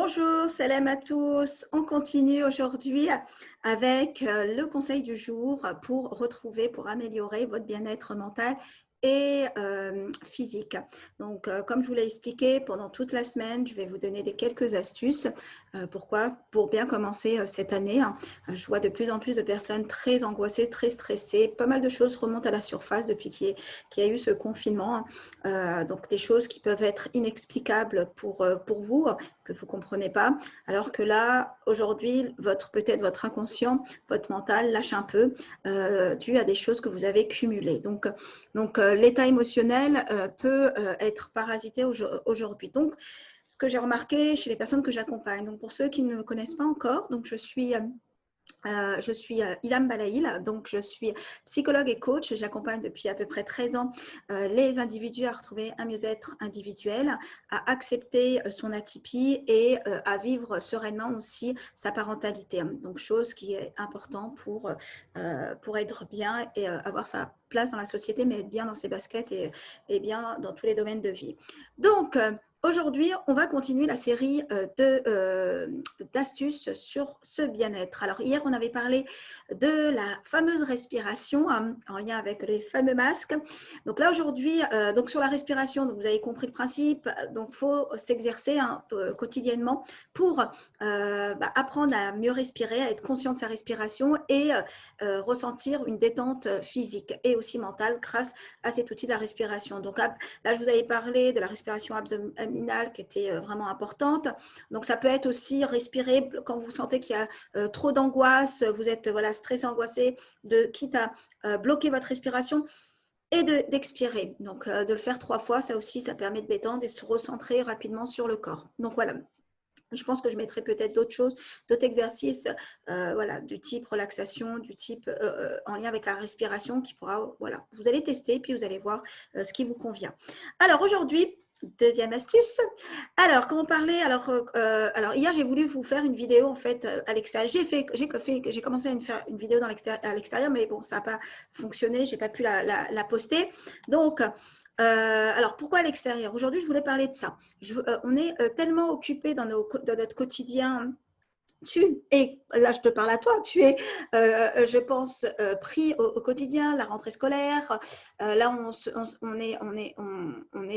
Bonjour, salam à tous. On continue aujourd'hui avec le conseil du jour pour améliorer votre bien-être mental et physique. Donc, comme je vous l'ai expliqué pendant toute la semaine, je vais vous donner quelques astuces. Pourquoi? Pour bien commencer cette année. Je vois de plus en plus de personnes très angoissées, très stressées. Pas mal de choses remontent à la surface depuis qu'il y a eu ce confinement. Donc, des choses qui peuvent être inexplicables pour vous, que vous ne comprenez pas, alors que là, aujourd'hui, peut-être votre inconscient, votre mental lâche un peu dû à des choses que vous avez cumulées. Donc l'état émotionnel peut être parasité aujourd'hui. Donc, ce que j'ai remarqué chez les personnes que j'accompagne, donc pour ceux qui ne me connaissent pas encore, donc je suis Ilham Balaïl, donc je suis psychologue et coach. J'accompagne depuis à peu près 13 ans les individus à retrouver un mieux-être individuel, à accepter son atypie et à vivre sereinement aussi sa parentalité. Donc, chose qui est importante pour être bien et avoir sa place dans la société, mais être bien dans ses baskets et bien dans tous les domaines de vie. Donc, aujourd'hui, on va continuer la série d'astuces sur ce bien-être. Alors, hier, on avait parlé de la fameuse respiration en lien avec les fameux masques. Donc là, aujourd'hui, sur la respiration, donc vous avez compris le principe. Donc, il faut s'exercer quotidiennement pour apprendre à mieux respirer, à être conscient de sa respiration et ressentir une détente physique et aussi mentale grâce à cet outil de la respiration. Donc là, je vous avais parlé de la respiration abdominale qui était vraiment importante. Donc, ça peut être aussi respirer quand vous sentez qu'il y a trop d'angoisse, vous êtes stressé, angoissé, quitte à bloquer votre respiration et d'expirer. Donc, de le faire 3 fois, ça aussi, ça permet de détendre et se recentrer rapidement sur le corps. Donc, voilà. Je pense que je mettrai peut-être d'autres choses, d'autres exercices, du type relaxation, du type en lien avec la respiration qui pourra, vous allez tester puis vous allez voir ce qui vous convient. Alors aujourd'hui, deuxième astuce. Alors, quand on parlait, alors hier j'ai voulu vous faire une vidéo en fait à l'extérieur. J'ai commencé à faire une vidéo à l'extérieur, mais bon, ça n'a pas fonctionné, j'ai pas pu la poster. Donc, alors pourquoi à l'extérieur? Aujourd'hui, je voulais parler de ça. On est tellement occupé dans notre quotidien. Là je te parle à toi, tu es, je pense, pris au quotidien, la rentrée scolaire. Là, on est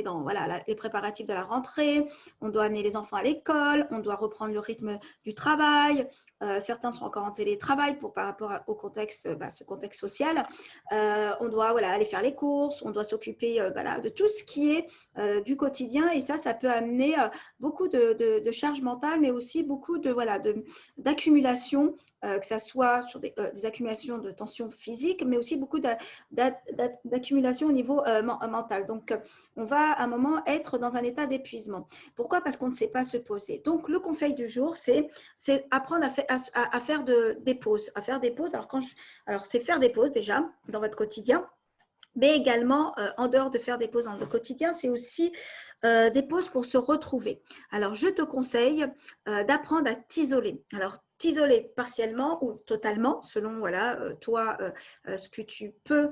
dans les préparatifs de la rentrée. On doit amener les enfants à l'école, on doit reprendre le rythme du travail. Certains sont encore en télétravail par rapport au contexte, ce contexte social. On doit aller faire les courses, on doit s'occuper de tout ce qui est du quotidien. Et ça peut amener beaucoup de charge mentale, mais aussi beaucoup d'accumulation, que ce soit sur des accumulations de tension physique, mais aussi beaucoup d'accumulation au niveau mental. Donc, on va à un moment être dans un état d'épuisement. Pourquoi? Parce qu'on ne sait pas se poser. Donc, le conseil du jour, c'est apprendre à faire des pauses. Alors, c'est faire des pauses déjà dans votre quotidien. Mais également, en dehors de faire des pauses dans le quotidien, c'est aussi des pauses pour se retrouver. Alors, je te conseille d'apprendre à t'isoler. Alors, t'isoler partiellement ou totalement, selon toi, ce que tu peux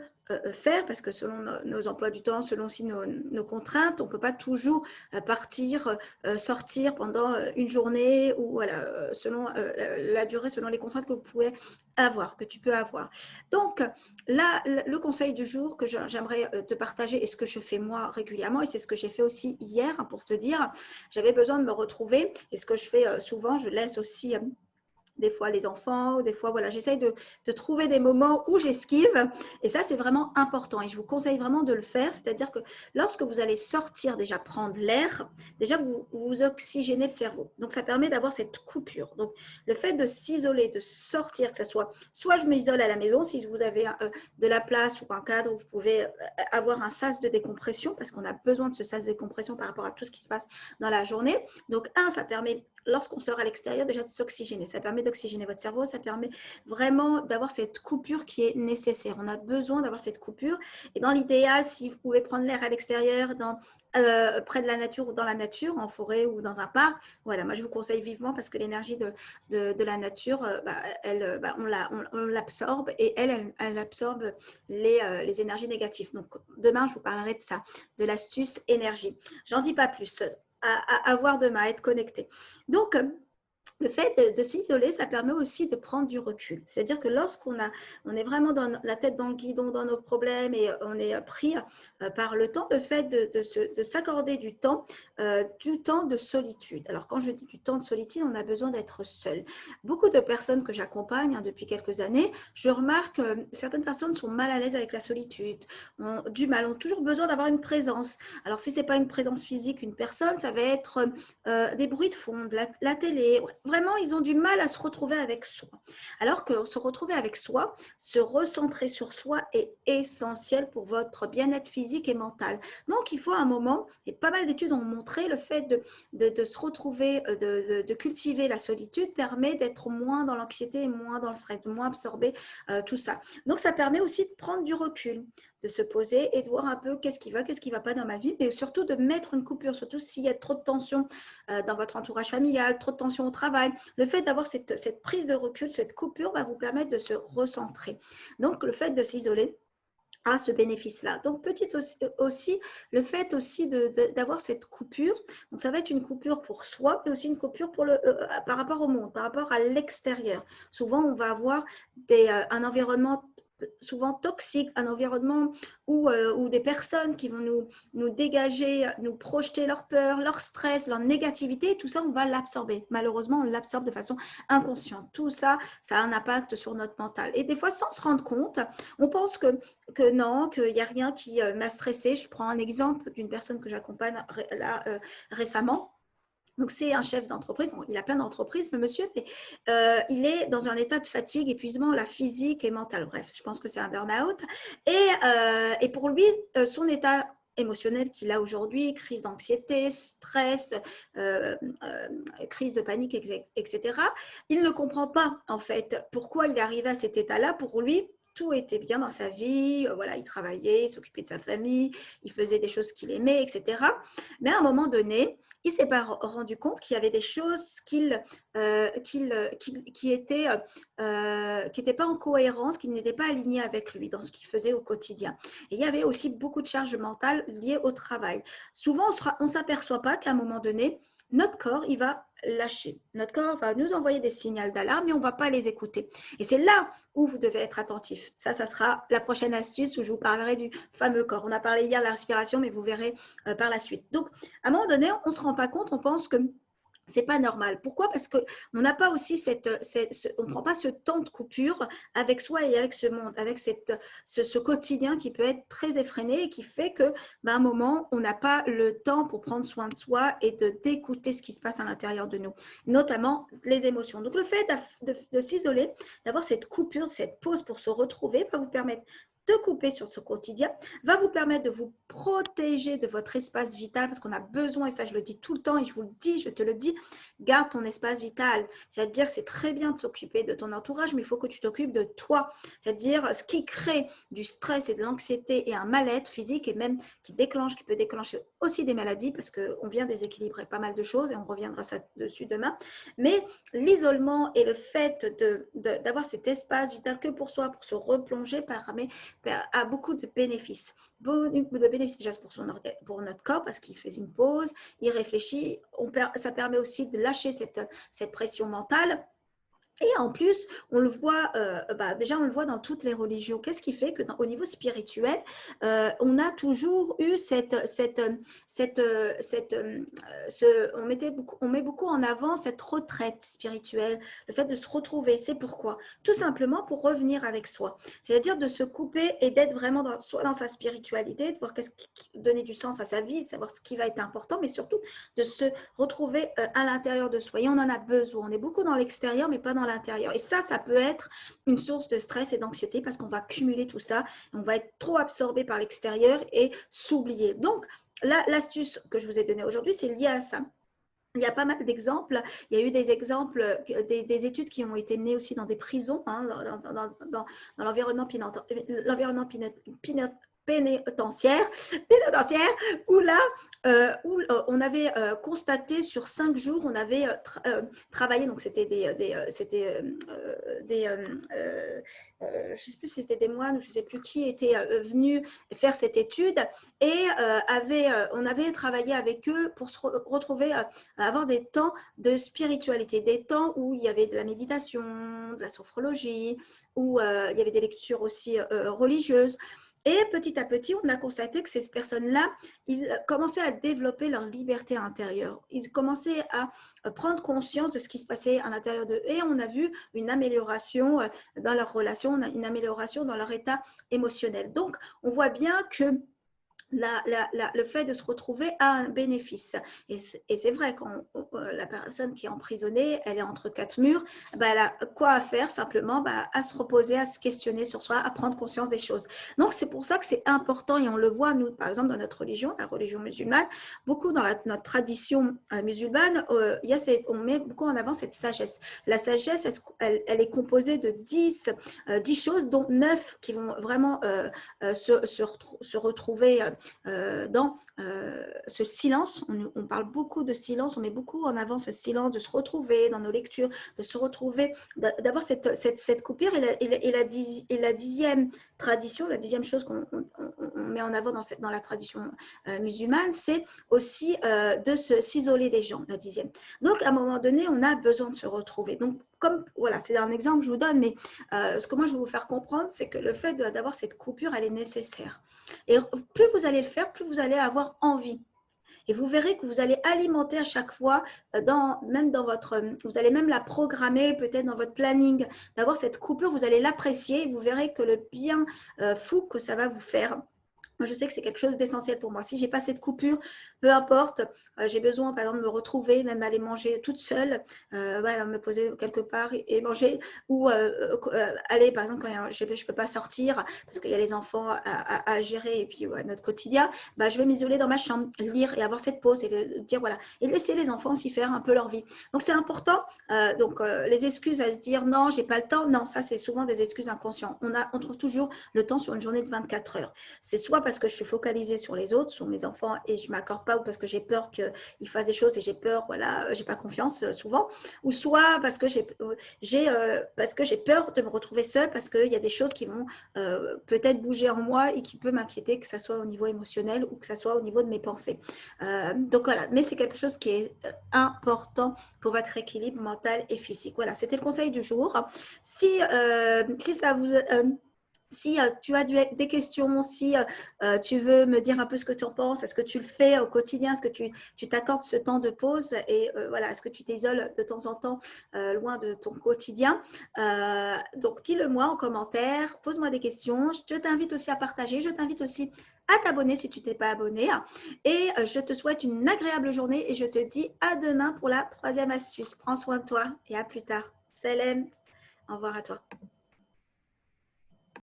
faire, parce que selon nos emplois du temps, selon aussi nos contraintes, on ne peut pas toujours partir, sortir pendant une journée ou selon la durée, selon les contraintes que tu peux avoir. Donc, là, le conseil du jour que j'aimerais te partager et ce que je fais moi régulièrement, et c'est ce que j'ai fait aussi hier, pour te dire, j'avais besoin de me retrouver, et ce que je fais souvent, je laisse aussi des fois les enfants, des fois, j'essaye de trouver des moments où j'esquive. Et ça, c'est vraiment important. Et je vous conseille vraiment de le faire. C'est-à-dire que lorsque vous allez sortir, déjà prendre l'air, déjà vous oxygénez le cerveau. Donc, ça permet d'avoir cette coupure. Donc, le fait de s'isoler, de sortir, que ce soit je m'isole à la maison, si vous avez de la place ou un cadre où vous pouvez avoir un sas de décompression, parce qu'on a besoin de ce sas de décompression par rapport à tout ce qui se passe dans la journée. Donc, ça permet, lorsqu'on sort à l'extérieur, déjà de s'oxygéner. Ça permet d'oxygéner votre cerveau, ça permet vraiment d'avoir cette coupure qui est nécessaire. On a besoin d'avoir cette coupure. Et dans l'idéal, si vous pouvez prendre l'air à l'extérieur, près de la nature ou dans la nature, en forêt ou dans un parc, moi je vous conseille vivement parce que l'énergie de la nature, on l'absorbe et elle absorbe les énergies négatives. Donc demain, je vous parlerai de ça, de l'astuce énergie. J'en dis pas plus. avoir demain, à être connecté. Donc, le fait de s'isoler, ça permet aussi de prendre du recul. C'est-à-dire que lorsqu'on on est vraiment dans la tête dans le guidon, dans nos problèmes et on est pris par le temps, le fait de s'accorder du temps de solitude. Alors, quand je dis du temps de solitude, on a besoin d'être seul. Beaucoup de personnes que j'accompagne depuis quelques années, je remarque que certaines personnes sont mal à l'aise avec la solitude, ont du mal, ont toujours besoin d'avoir une présence. Alors, si ce n'est pas une présence physique, une personne, ça va être des bruits de fond, de la télé. Vraiment, ils ont du mal à se retrouver avec soi. Alors que se retrouver avec soi, se recentrer sur soi est essentiel pour votre bien-être physique et mental. Donc, il faut un moment, et pas mal d'études ont montré, le fait de se retrouver, de cultiver la solitude permet d'être moins dans l'anxiété et moins dans le stress, de moins absorber tout ça. Donc, ça permet aussi de prendre du recul, de se poser et de voir un peu qu'est-ce qui va pas dans ma vie, mais surtout de mettre une coupure, surtout s'il y a trop de tension dans votre entourage familial, trop de tension au travail. Le fait d'avoir cette prise de recul, cette coupure va vous permettre de se recentrer. Donc, le fait de s'isoler a ce bénéfice-là. Donc, petit aussi, le fait aussi d'avoir cette coupure, donc ça va être une coupure pour soi, mais aussi une coupure pour par rapport au monde, par rapport à l'extérieur. Souvent, on va avoir un environnement souvent toxique, un environnement où des personnes qui vont nous dégager, nous projeter leur peur, leur stress, leur négativité, tout ça, on va l'absorber. Malheureusement, on l'absorbe de façon inconsciente. Tout ça, ça a un impact sur notre mental. Et des fois, sans se rendre compte, on pense que non, qu'il n'y a rien qui m'a stressé. Je prends un exemple d'une personne que j'accompagne récemment. Donc, c'est un chef d'entreprise. Bon, il a plein d'entreprises, le monsieur, mais il est dans un état de fatigue, épuisement, la physique et mentale. Bref, je pense que c'est un burn-out. Et pour lui, son état émotionnel qu'il a aujourd'hui, crise d'anxiété, stress, crise de panique, etc., il ne comprend pas, en fait, pourquoi il est arrivé à cet état-là. Pour lui, tout était bien dans sa vie. Voilà, il travaillait, il s'occupait de sa famille, il faisait des choses qu'il aimait, etc. Mais à un moment donné, il ne s'est pas rendu compte qu'il y avait des choses qui n'étaient pas en cohérence, qui n'étaient pas alignées avec lui dans ce qu'il faisait au quotidien. Et il y avait aussi beaucoup de charges mentales liées au travail. Souvent, on ne s'aperçoit pas qu'à un moment donné, notre corps, il va lâcher. Notre corps va nous envoyer des signaux d'alarme, mais on ne va pas les écouter. Et c'est là où vous devez être attentif. Ça sera la prochaine astuce où je vous parlerai du fameux corps. On a parlé hier de la respiration, mais vous verrez par la suite. Donc, à un moment donné, on ne se rend pas compte, on pense que c'est pas normal. Pourquoi? Parce qu'on n'a pas aussi on ne prend pas ce temps de coupure avec soi et avec ce monde, avec ce quotidien qui peut être très effréné et qui fait que, à un moment, on n'a pas le temps pour prendre soin de soi et d'écouter ce qui se passe à l'intérieur de nous, notamment les émotions. Donc, le fait de s'isoler, d'avoir cette coupure, cette pause pour se retrouver, va vous permettre de couper sur ce quotidien, va vous permettre de vous protéger de votre espace vital parce qu'on a besoin, et ça je le dis tout le temps et je vous le dis, je te le dis, garde ton espace vital. C'est-à-dire c'est très bien de s'occuper de ton entourage, mais il faut que tu t'occupes de toi. C'est-à-dire ce qui crée du stress et de l'anxiété et un mal-être physique et même qui peut déclencher aussi des maladies parce qu'on vient déséquilibrer pas mal de choses et on reviendra dessus demain. Mais l'isolement et le fait d'avoir cet espace vital que pour soi, pour se replonger, a beaucoup de bénéfices. Beaucoup de bénéfices déjà pour notre corps parce qu'il fait une pause, il réfléchit. Ça permet aussi de lâcher cette pression mentale. Et en plus, on le voit, déjà on le voit dans toutes les religions. Qu'est-ce qui fait qu'au niveau spirituel, on a toujours eu on met beaucoup en avant cette retraite spirituelle, le fait de se retrouver. C'est pourquoi? Tout simplement pour revenir avec soi. C'est-à-dire de se couper et d'être vraiment soit dans sa spiritualité, de voir donner du sens à sa vie, de savoir ce qui va être important, mais surtout de se retrouver à l'intérieur de soi. Et on en a besoin. On est beaucoup dans l'extérieur, mais pas dans l'intérieur. Et ça peut être une source de stress et d'anxiété parce qu'on va cumuler tout ça. On va être trop absorbé par l'extérieur et s'oublier. Donc, l'astuce que je vous ai donnée aujourd'hui, c'est lié à ça. Il y a pas mal d'exemples. Il y a eu des exemples, des études qui ont été menées aussi dans des prisons, dans l'environnement pénitentiaire où là, on avait constaté sur 5 jours, on avait travaillé, donc c'était je ne sais plus si c'était des moines ou je ne sais plus qui était venu faire cette étude et on avait travaillé avec eux pour se retrouver, avoir des temps de spiritualité, des temps où il y avait de la méditation, de la sophrologie, où il y avait des lectures aussi religieuses. Et petit à petit, on a constaté que ces personnes-là, ils commençaient à développer leur liberté intérieure. Ils commençaient à prendre conscience de ce qui se passait à l'intérieur d'eux. Et on a vu une amélioration dans leurs relations, une amélioration dans leur état émotionnel. Donc, on voit bien que le fait de se retrouver a un bénéfice. Et c'est vrai, quand la personne qui est emprisonnée, elle est entre 4 murs, ben elle a quoi à faire simplement, à se reposer, à se questionner sur soi, à prendre conscience des choses. Donc, c'est pour ça que c'est important et on le voit, nous, par exemple, dans notre religion, la religion musulmane, beaucoup dans notre tradition musulmane, on met beaucoup en avant cette sagesse. La sagesse, elle est composée de 10 choses, dont 9 qui vont vraiment se retrouver dans ce silence. On parle beaucoup de silence, on met beaucoup en avant ce silence, de se retrouver dans nos lectures, de se retrouver, d'avoir cette coupure. Et la 10e tradition, la 10e chose qu'on met en avant dans la tradition musulmane, c'est aussi de s'isoler des gens, la 10e. Donc, à un moment donné, on a besoin de se retrouver. Donc, voilà, c'est un exemple que je vous donne, mais ce que moi je veux vous faire comprendre, c'est que le fait d'avoir cette coupure, elle est nécessaire. Et plus vous allez le faire, plus vous allez avoir envie. Et vous verrez que vous allez alimenter à chaque fois, vous allez même la programmer peut-être dans votre planning, d'avoir cette coupure, vous allez l'apprécier et vous verrez que le bien fou que ça va vous faire. Moi, je sais que c'est quelque chose d'essentiel pour moi. Si je n'ai pas cette coupure, peu importe, j'ai besoin, par exemple, de me retrouver, même aller manger toute seule, me poser quelque part et manger, ou aller, par exemple, quand je ne peux pas sortir parce qu'il y a les enfants à gérer et puis notre quotidien, je vais m'isoler dans ma chambre, lire et avoir cette pause et dire voilà, et laisser les enfants aussi faire un peu leur vie. Donc, c'est important. Les excuses à se dire non, je n'ai pas le temps, non, ça, c'est souvent des excuses inconscientes. On trouve toujours le temps sur une journée de 24 heures. C'est soit parce que je suis focalisée sur les autres, sur mes enfants et je ne m'accorde pas, ou parce que j'ai peur qu'ils fassent des choses et j'ai peur, voilà, j'ai pas confiance souvent, ou soit parce que j'ai peur de me retrouver seule parce qu'il y a des choses qui vont peut-être bouger en moi et qui peuvent m'inquiéter, que ce soit au niveau émotionnel ou que ce soit au niveau de mes pensées. Donc voilà, mais c'est quelque chose qui est important pour votre équilibre mental et physique. Voilà, c'était le conseil du jour. Si ça vous... si tu as des questions, si tu veux me dire un peu ce que tu en penses, est-ce que tu le fais au quotidien, est-ce que tu t'accordes ce temps de pause et voilà, est-ce que tu t'isoles de temps en temps loin de ton quotidien, donc dis-le-moi en commentaire, pose-moi des questions, je t'invite aussi à partager, je t'invite aussi à t'abonner si tu n'es pas abonné et je te souhaite une agréable journée et je te dis à demain pour la 3e astuce. Prends soin de toi et à plus tard. Salam, au revoir à toi.